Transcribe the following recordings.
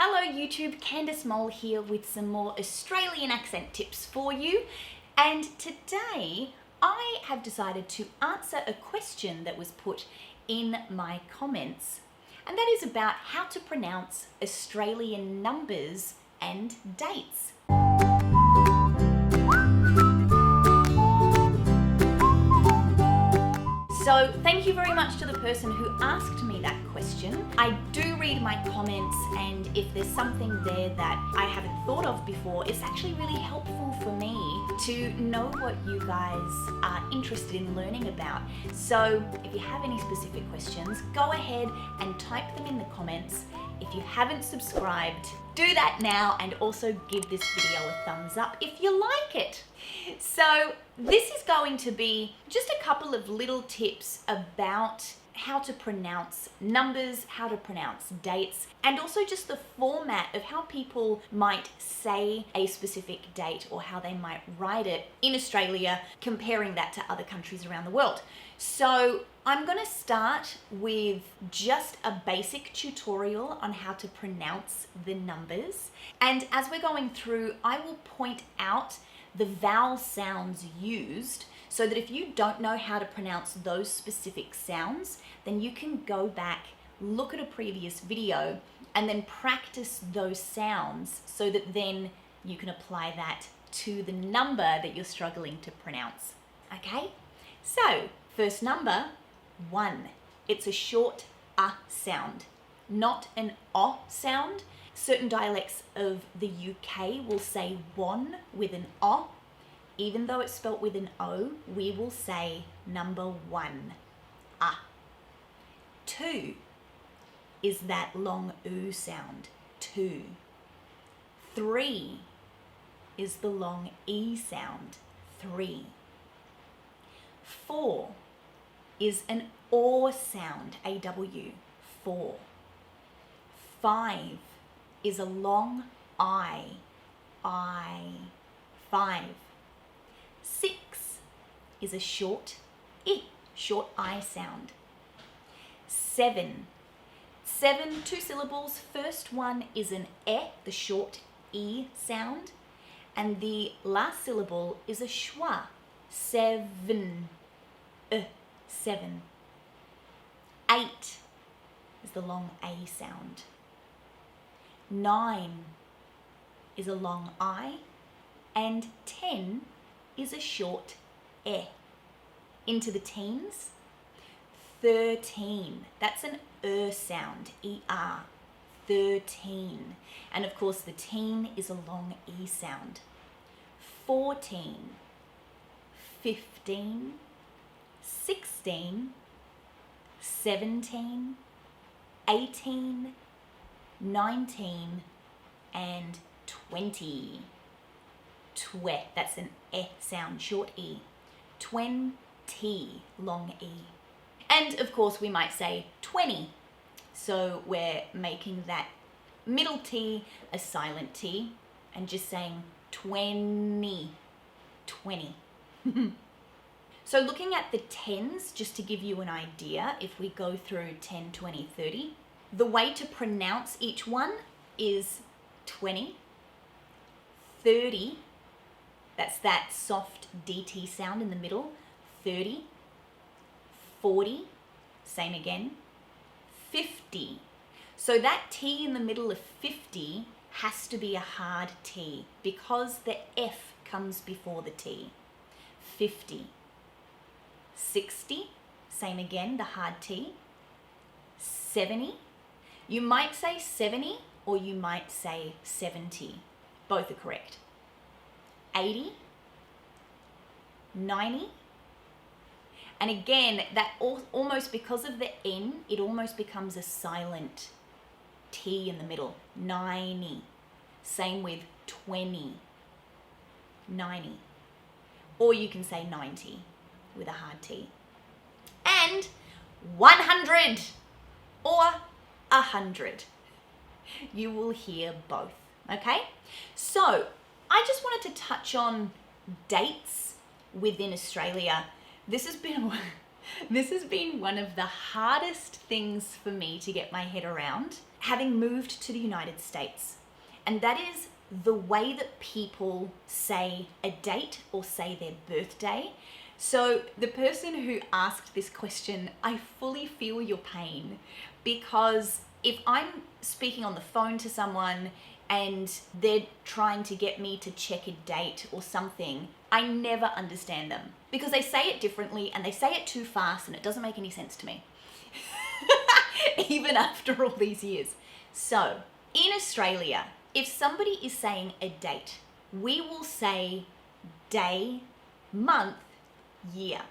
Hello YouTube, Candice Mole here with some more Australian accent tips for you. And today I have decided to answer a question that was put in my comments. And that is about how to pronounce Australian numbers and dates. So thank you very much to the person who asked me that question. I do read my comments, and if there's something there that I haven't thought of before, it's actually really helpful for me to know what you guys are interested in learning about. So if you have any specific questions, go ahead and type them in the comments. If you haven't subscribed, do that now, and also give this video a thumbs up if you like it. So this is going to be just a couple of little tips about how to pronounce numbers, how to pronounce dates, and also just the format of how people might say a specific date or how they might write it in Australia, comparing that to other countries around the world. So I'm going to start with just a basic tutorial on how to pronounce the numbers. And as we're going through, I will point out the vowel sounds used so that if you don't know how to pronounce those specific sounds, then you can go back, look at a previous video, and then practice those sounds so that then you can apply that to the number that you're struggling to pronounce. Okay? So, first number, 1. It's a short sound, not an sound. Certain dialects of the UK will say one with an Even though it's spelt with an O, we will say number 1, 2 is that long oo sound, 2. 3 is the long E sound, 3. 4 is an AW sound, AW, 4. 5 is a long I, 5. 6 is a short I sound. 7, 2 syllables. First one is an the short E sound, and the last syllable is a schwa, 7, 7. 8 is the long A sound. 9 is a long I, and 10 is a short Into the teens, 13, that's an sound, ER, 13. And of course the teen is a long E sound. 14, 15, 16, 17, 18, 19, and 20. That's an sound, short E. 20, long E. And of course we might say 20. So we're making that middle T a silent T and just saying 20, 20. So looking at the tens, just to give you an idea, if we go through 10, 20, 30, the way to pronounce each one is 20, 30, that's that soft DT sound in the middle, 30, 40, same again, 50. So that T in the middle of 50 has to be a hard T because the F comes before the T. 50. 60, same again, the hard T. 70, you might say 70 or you might say 70. Both are correct. 80, 90, and again, that almost, because of the N, it almost becomes a silent T in the middle. 90. Same with 20. 90. Or you can say 90 with a hard T. And 100 or 100. You will hear both, okay? So I just wanted to touch on dates within Australia. This has been one of the hardest things for me to get my head around having moved to the United States, and that is the way that people say a date or say their birthday. So the person who asked this question, I fully feel your pain, because if I'm speaking on the phone to someone and they're trying to get me to check a date or something, I never understand them because they say it differently and they say it too fast and it doesn't make any sense to me, even after all these years. So in Australia, if somebody is saying a date, we will say day, month, year.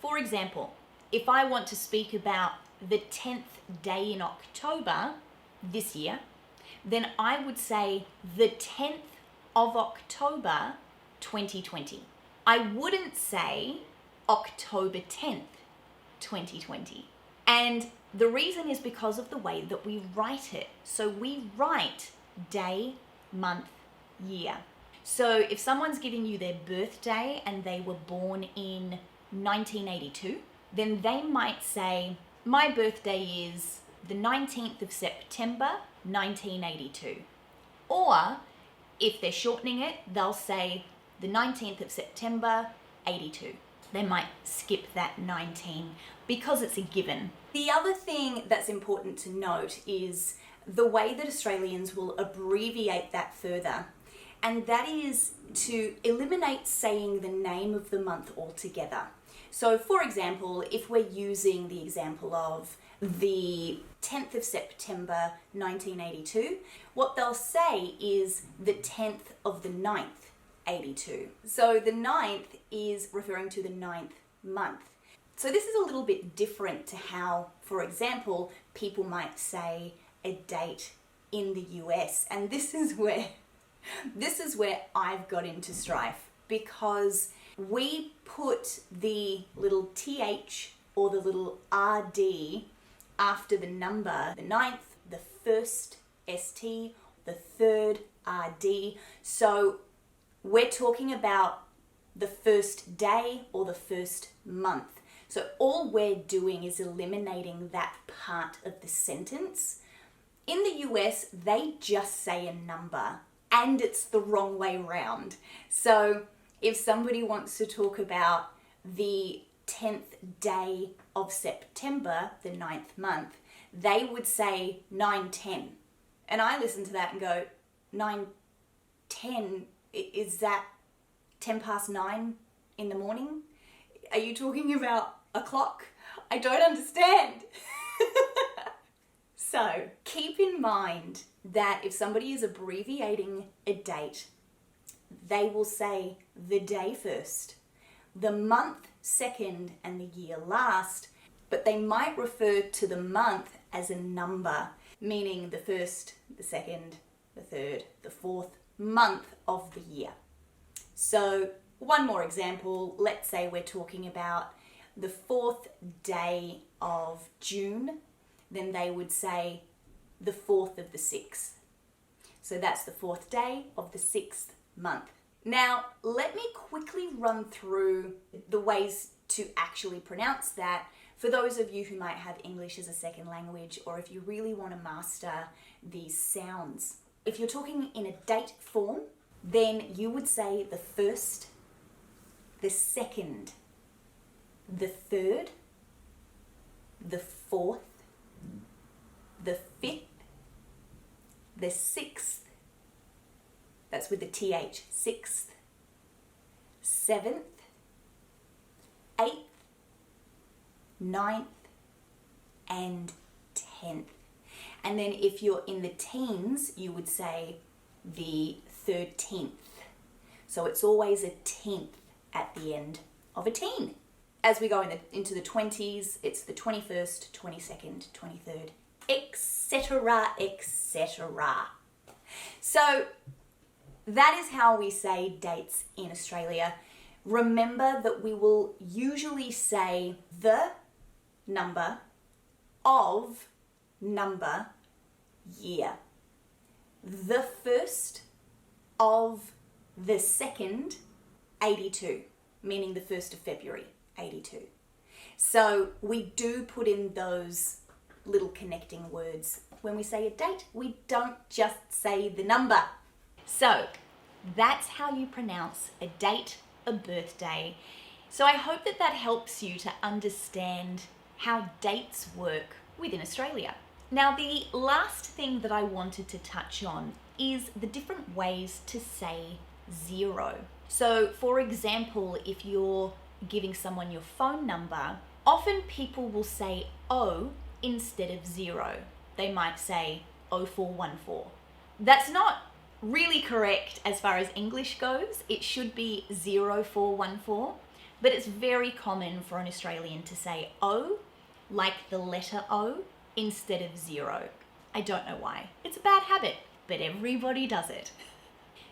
For example, if I want to speak about the 10th day in October this year, then I would say the 10th of October 2020. I wouldn't say October 10th, 2020. And the reason is because of the way that we write it. So we write day, month, year. So if someone's giving you their birthday and they were born in 1982, then they might say, my birthday is the 19th of September, 1982. Or if they're shortening it, they'll say the 19th of September, 82. They might skip that 19 because it's a given. The other thing that's important to note is the way that Australians will abbreviate that further. And that is to eliminate saying the name of the month altogether. So for example, if we're using the example of the 10th of September 1982, what they'll say is the 10th of the 9th, 82. So the 9th is referring to the 9th month. So this is a little bit different to how, for example, people might say a date in the US. And this is where I've got into strife, because we put the little TH or the little RD after the number, the 9th, the 1st ST, the 3rd RD. So we're talking about the first day or the first month. So all we're doing is eliminating that part of the sentence. In the US, they just say a number, and it's the wrong way round. So if somebody wants to talk about the 10th day of September, the 9th month, they would say 9:10. And I listen to that and go, 9:10, is that 10 past 9 in the morning? Are you talking about a clock? I don't understand. So keep in mind that if somebody is abbreviating a date, they will say the day first, the month second, and the year last, but they might refer to the month as a number, meaning the first, the second, the third, the fourth month of the year. So one more example, let's say we're talking about the 4th day of June, then they would say the 4th of the 6th. So that's the 4th day of the 6th month. Now, let me quickly run through the ways to actually pronounce that for those of you who might have English as a second language, or if you really want to master these sounds. If you're talking in a date form, then you would say the 1st, the 2nd, the 3rd, the 4th, the 5th, the 6th, that's with the TH, 6th, 7th, 8th, 9th, and 10th. And then if you're in the teens, you would say the 13th. So it's always a 10th at the end of a teen. As we go into the 20s, it's the 21st, 22nd, 23rd, etc., etc. So that is how we say dates in Australia. Remember that we will usually say the number of number year. The 1st of the 2nd, 82, meaning the 1st of February, 82. So we do put in those little connecting words. When we say a date, we don't just say the number. So that's how you pronounce a date, a birthday. So I hope that that helps you to understand how dates work within Australia. Now, the last thing that I wanted to touch on is the different ways to say 0. So for example, if you're giving someone your phone number, often people will say O instead of 0. They might say 0414. That's not really correct as far as English goes. It should be 0414, but it's very common for an Australian to say O, like the letter O, instead of 0. I don't know why. It's a bad habit, but everybody does it.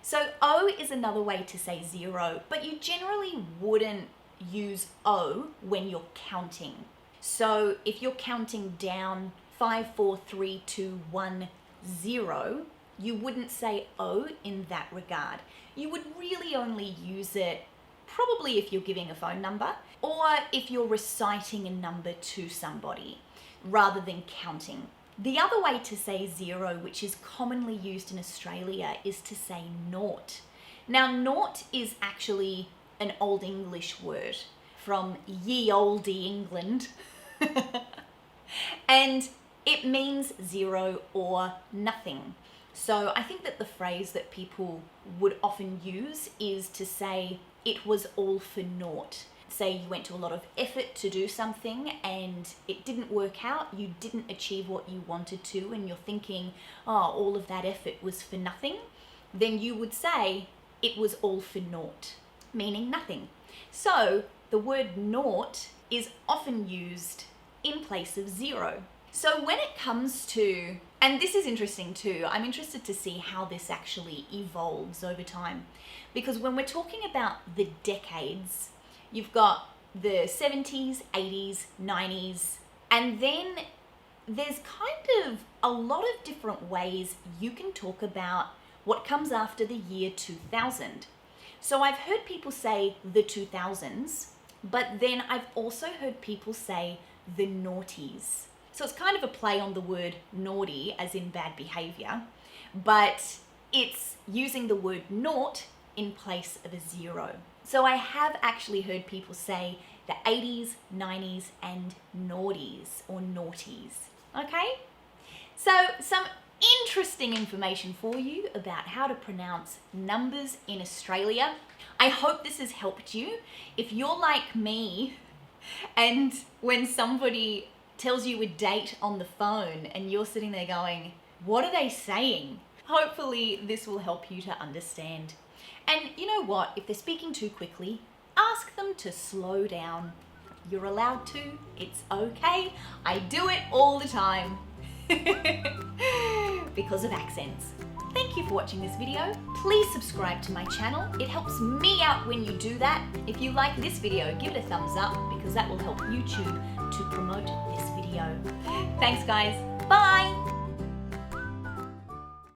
So O is another way to say 0, but you generally wouldn't use O when you're counting. So if you're counting down 5, 4, 3, 2, 1, 0, you wouldn't say O in that regard. You would really only use it probably if you're giving a phone number or if you're reciting a number to somebody rather than counting. The other way to say 0, which is commonly used in Australia, is to say naught. Now, naught is actually an Old English word from ye olde England. And it means 0 or nothing. So I think that the phrase that people would often use is to say it was all for naught. Say you went to a lot of effort to do something and it didn't work out, you didn't achieve what you wanted to, and you're thinking, oh, all of that effort was for nothing, then you would say it was all for naught, meaning nothing. So the word naught is often used in place of 0. So when it comes to, and this is interesting too, I'm interested to see how this actually evolves over time, because when we're talking about the decades, you've got the 70s, 80s, 90s, and then there's kind of a lot of different ways you can talk about what comes after the year 2000. So I've heard people say the 2000s, but then I've also heard people say the noughties. So it's kind of a play on the word naughty, as in bad behavior, but it's using the word naught in place of a 0. So I have actually heard people say the 80s, 90s, and noughties or naughties. Okay? So some interesting information for you about how to pronounce numbers in Australia. I hope this has helped you. If you're like me and when somebody tells you a date on the phone and you're sitting there going, what are they saying? Hopefully this will help you to understand. And you know what? If they're speaking too quickly, ask them to slow down. You're allowed to. It's okay. I do it all the time because of accents. Thank you for watching this video. Please subscribe to my channel. It helps me out when you do that. If you like this video, give it a thumbs up because that will help YouTube to promote this video. Thanks guys. Bye.